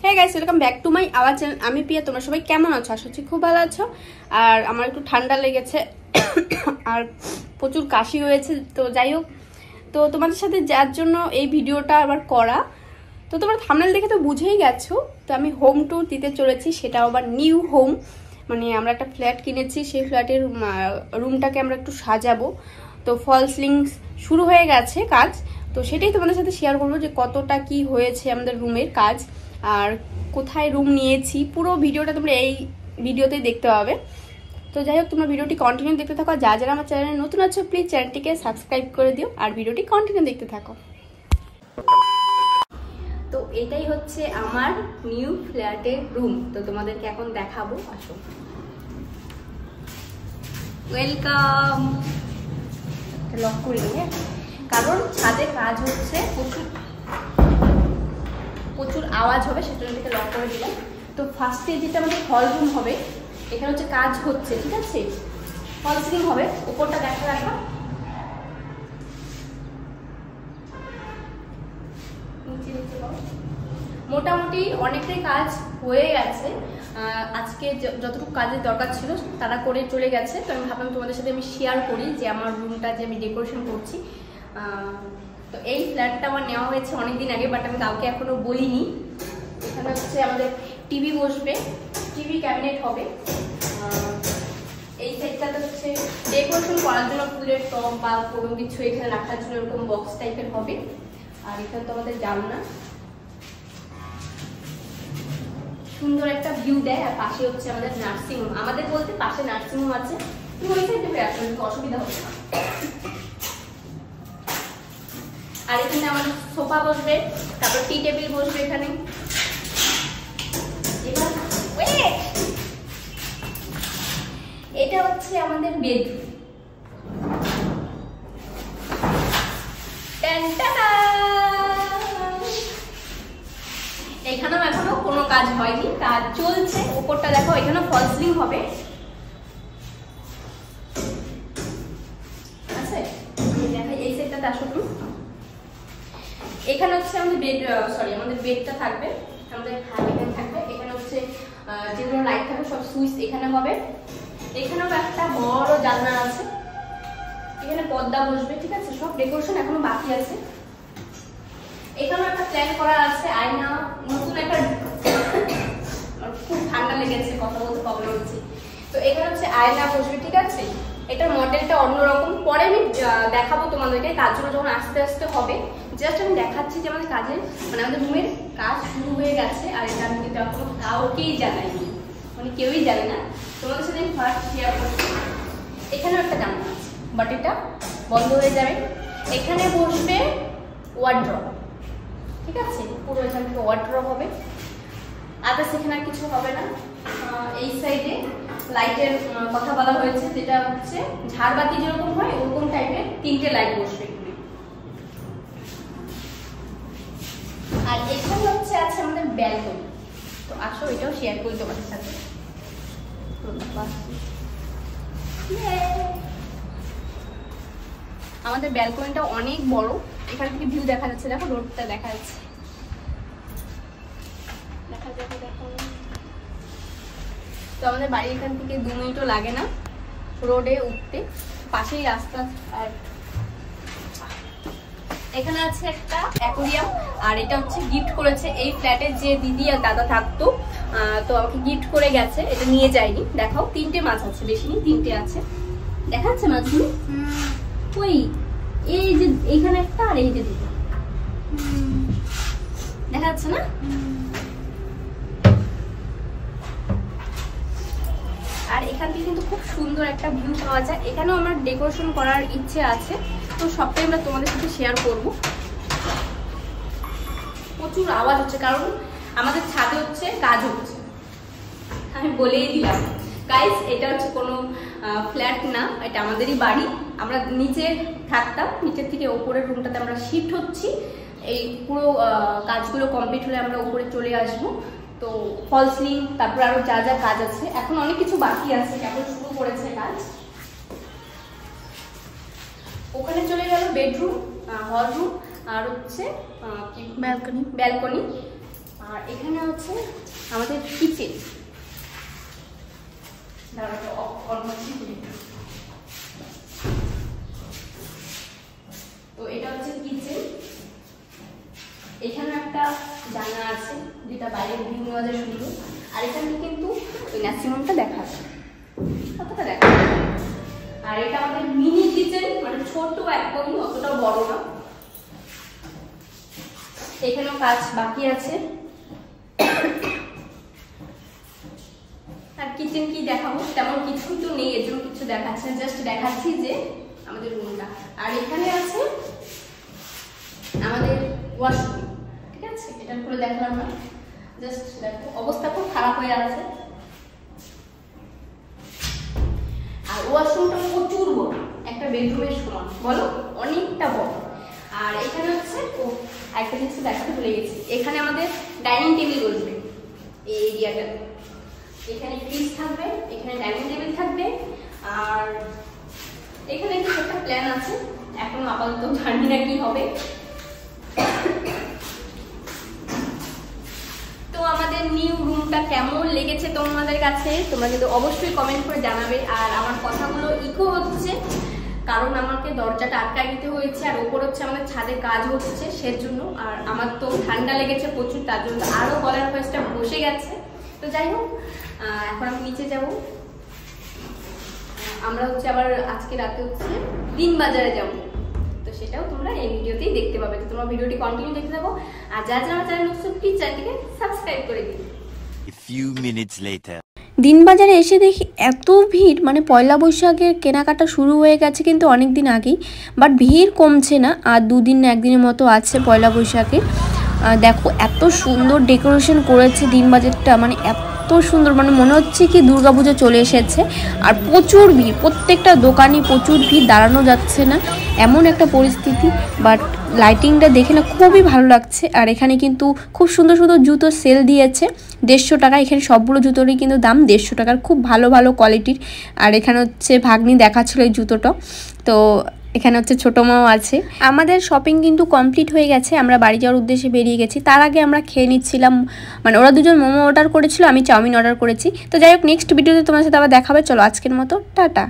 হ্যাঁ guys, welcome back to my our channel. আমি পিয়া, তোমরা সবাই কেমন আছো? আশা করছি খুব ভালো আছো। আর আমার একটু ঠান্ডা লেগেছে আর প্রচুর কাশি হয়েছে। তো যাই হোক, তো তোমাদের সাথে যার জন্য এই ভিডিওটা আবার করা, তো তোমরা থাম্বনেল দেখে তো বুঝেই গেছো। তো আমি হোম ট্যুর দিতে চলেছি, সেটাও আবার নিউ হোম। মানে আমরা একটা ফ্ল্যাট কিনেছি, সেই ফ্ল্যাটের রুমটাকে আমরা একটু সাজাবো। তো ফল সিলিং শুরু হয়ে গেছে কাজ, তো সেটাই তোমাদের সাথে শেয়ার করবো যে কতটা কি হয়েছে আমাদের রুমের কাজ আর কোথায় রুম নিয়েছি। পুরো ভিডিওটা তোমরা এই ভিডিওতেই দেখতে পাবে। তো যাই হোক, তোমরা ভিডিওটি কন্টিনিউ দেখতে থাকো। যা যারা আমার চ্যানেলে নতুন আছো প্লিজ চ্যানেলটিকে সাবস্ক্রাইব করে দিও আর ভিডিওটি কন্টিনিউ দেখতে থাকো। তো এটাই হচ্ছে আমার নিউ ফ্ল্যাটের রুম, তো তোমাদেরকে এখন দেখাবো। আসো, ওয়েলকাম। লক করে নিয়ে, কারণ ছাদে কাজ হচ্ছে, প্রচুর আওয়াজ হবে, সেটা থেকে লক করে দিলাম। তো ফার্স্টে যেটা আমাদের হল রুম হবে, এখানে হচ্ছে কাজ হচ্ছে, ঠিক আছে? ফল সিলিং হবে, উপরটা দেখা রাখা। মোটামুটি অনেকটাই কাজ হয়ে গেছে। আজকে যতটুকু কাজের দরকার ছিল তারা করে চলে গেছে। তো আমি ভাবলাম তোমাদের সাথে আমি শেয়ার করি যে আমার রুমটা যে আমি ডেকোরেশন করছি। তো এই ফ্ল্যাটটা আমার নেওয়া হয়েছে অনেকদিন আগে, বাট আমি কাউকে এখনো বলিনি। এখানে হচ্ছে আমাদের টিভি বসবে, টিভি ক্যাবিনেট হবে। এই সাইডটাতে হচ্ছে ডেকোরেশন করার জন্য ফুলের টব বা কোনো কিছু এখানে রাখার জন্য এরকম বক্স টাইপের হবে। আর এখানে তো আমাদের জানলা, সুন্দর একটা ভিউ দেয়। আর পাশে হচ্ছে আমাদের নার্সিং হোম, আমাদের বলতে পাশে নার্সিং হোম আছে। তুমি ওই সাইডে অসুবিধা হবে না। আর এখানে আমাদের সোফা বসবে, তারপর টি টেবিল বসবে এখানে। এবার এটা হচ্ছে আমাদের বেডরুম। এখানেও এখনো কোনো কাজ হয়নি, কাজ চলছে। উপরটা দেখো, এখানে ফল সিলিং হবে। আচ্ছা, এই সাইডটাতে আসো তুমি। এখানে হচ্ছে আমাদের আমাদের বেডটা থাকবে, আমাদের খাট এখানে থাকবে। এখানে হচ্ছে যেগুলো লাইট থাকবে সব সুইচ এখানে হবে। এখানেও একটা বড় জানলা আছে, এখানে পর্দা বসবে, ঠিক আছে? সব ডেকোরেশন এখনো বাকি আছে। এখানেও একটা প্ল্যান করা আছে, আয়না, নতুন একটা খুব ঠান্ডা লেগেছে, কথা বলতে প্রবলেম হচ্ছে। তো এখানে হচ্ছে আয়না বসবে, ঠিক আছে? এটার মডেলটা অন্যরকম, পরে আমি দেখাবো তোমাদেরকে। তার জন্য যখন আস্তে আস্তে হবে, জাস্ট আমি দেখাচ্ছি যে আমাদের কাজের মানে আমাদের রুমের কাজ শুরু হয়ে গেছে। আর এটা আমি কিন্তু এখনো কাউকেই জানাইনি, মানে কেউই জানে না। তোমাদের সাথে আমি ফার্স্ট শেয়ার করছি। এখানেও একটা জানলা আছে, বাট এটা বন্ধ হয়ে যাবে। এখানে বসবে ওয়ার্ড্রপ, ঠিক আছে? পুরো এখান থেকে ওয়ার্ড্রপ হবে, আদার্স এখানে আর কিছু হবে না। এই সাইডে লাইটের কথা বলা হয়েছে, যেটা হচ্ছে ঝাড়বাতি যেরকম হয় ওরকম টাইপের 3টে লাইট বসবে। আর এখানে হচ্ছে আছে আমাদের ব্যালকনি। তো আসো, এটাও শেয়ার করি তোমাদের সাথে। আমাদের ব্যালকনিটা অনেক বড়, এখান থেকে ভিউ দেখা যাচ্ছে, দেখো রোডটা দেখা যাচ্ছে। তো আমাদের বাড়ি এখান থেকে 2 মিনিটও লাগে না রোডে উঠতে, পাশেই রাস্তা। আর এখানে আছে একটা অ্যাকোরিয়াম, আর এটা হচ্ছে গিফট করেছে এই ফ্ল্যাটের যে দিদি আর দাদা থাকতো, তো আমাকে গিফট করে গেছে। এটা নিয়ে যায়নি। দেখাও, 3টে মাছ আছে, বেশি নেই, 3টে আছে। দেখাচ্ছে মাছগুলো? ওই এই যে এইখানে একটা, আর এই যে দুটো, দেখা যাচ্ছে না? আর এখান থেকে কিন্তু খুব সুন্দর একটা ভিউ পাওয়া যায়। এখানেও আমার ডেকোরেশন করার ইচ্ছে আছে, তো সবটাই আমরা তোমাদের সাথে শেয়ার করব। প্রচুর আওয়াজ হচ্ছে, কারণ আমাদের ছাদে হচ্ছে কাজ হচ্ছে, আমি বলেই দিলাম গাইস। এটা হচ্ছে কোনো ফ্ল্যাট না, এটা আমাদেরই বাড়ি। আমরা নিচে থাকতাম, নিচের থেকে ওপরের রুমটাতে আমরা শিফট হচ্ছি। এই পুরো কাজগুলো কমপ্লিট হলে আমরা উপরে চলে আসবো। তো ফল সিলিং, তারপর আরো যা যা কাজ আছে, এখন অনেক কিছু বাকি আছে, কেবল শুরু করেছে কাজ। ওখানে চলে গেল বেডরুম, হল রুম, আর হচ্ছে ব্যালকনি। আর এখানে হচ্ছে আমাদের কিচেন। তো এটা হচ্ছে কিচেন। এখানে একটা জানলা আছে যেটা বাইরে ভিউ নেওয়া যায় সুন্দর। আর এখানে কিন্তু ওই ন্যাসিমামটা দেখা যায়, কতটা দেখা যায়। আর এটা আমাদের মিনি কিচেন, মানে ছোট একদমই, অতটাও বড় না। এখানেও কাজ বাকি আছে। আর কিচেন কি দেখাবো, তেমন কিছু তো নেই, এর জন্য কিছু দেখাচ্ছে, জাস্ট দেখাচ্ছি যে আমাদের রুমটা। আর এখানে আছে আমাদের ওয়াশরুম, ঠিক আছে, এটা খুলে দেখলাম না, জাস্ট দেখো, অবস্থা খুব খারাপ হয়ে আছে। আর ওয়াশরুমটা প্রচুর বড়, একটা বেডরুমের সমান, বলো অনেকটা বড়। আর এখানে হচ্ছে একটা জিনিস দেখাতে ভুলে গেছি, এখানে আমাদের ডাইনিং টেবিল বসবে এই এরিয়াটা। এখানে ফ্রিজ থাকবে, এখানে ডাইনিং টেবিল থাকবে। আর এখানে কিছু একটা প্ল্যান আছে, এখন আপাতত জানি না কি হবে। তো আমাদের নিউ রুমটা কেমন লেগেছে তোমাদের কাছে, তোমরা কিন্তু অবশ্যই কমেন্ট করে জানাবে। আর আমার কথাগুলো ইকো হচ্ছে কারণ আমাকে দরজাটা আটকায় দিতে হয়েছে, আর ওপর হচ্ছে আমাদের ছাদে কাজ হচ্ছে সেজন্য। আর আমার তো ঠান্ডা লেগেছে প্রচুর, তার জন্য আরো গলার ভয়েসটা বসে গেছে। তো যাই হোক, এখন আমি নিচে যাব। আমরা হচ্ছে আবার আজকে রাতে হচ্ছে দিনবাজারে যাব, তো সেটাও তোমরা এই ভিডিওতেই দেখতে পাবে। তো তোমরা ভিডিওটি কন্টিনিউ দেখতে থাকো। আর যারা যারা আমার চ্যানেল নতুন, প্লিজ চ্যানেলটিকে সাবস্ক্রাইব করে দিন। A few minutes later. দিনবাজারে এসে দেখি এত ভিড়, মানে পয়লা বৈশাখের কেনাকাটা শুরু হয়ে গেছে কিন্তু অনেক দিন আগেই, বাট ভিড় কমছে না। আর দুদিন না একদিনের মতো আছে পয়লা বৈশাখে। দেখো এত সুন্দর ডেকোরেশন করেছে দিনবাজারটা, মানে এত সুন্দর, মানে মনে হচ্ছে কি দুর্গাপুজো চলে এসেছে। আর প্রচুর ভিড়, প্রত্যেকটা দোকানে প্রচুর ভিড়, দাঁড়ানো যাচ্ছে না এমন একটা পরিস্থিতি। বাট লাইটিংটা দেখে না খুবই ভালো লাগছে। আর এখানে কিন্তু খুব সুন্দর সুন্দর জুতো সেল দিয়েছে 150 টাকা। এখানে সবগুলো জুতোরই কিন্তু দাম 150 টাকার, খুব ভালো ভালো কোয়ালিটির। আর এখানে হচ্ছে ভাগ্নি দেখাচ্ছিল এই জুতোটা, তো এখানে হচ্ছে ছোটো মাও আছে। আমাদের শপিং কিন্তু কমপ্লিট হয়ে গেছে, আমরা বাড়ি যাওয়ার উদ্দেশ্যে বেরিয়ে গেছি। তার আগে আমরা খেয়ে নিচ্ছিলাম, মানে ওরা দুজন মোমো অর্ডার করেছিল, আমি চাউমিন অর্ডার করেছি। তো যাই হোক, নেক্সট ভিডিওতে তোমার সাথে আবার দেখাবে। চলো আজকের মতো টাটা।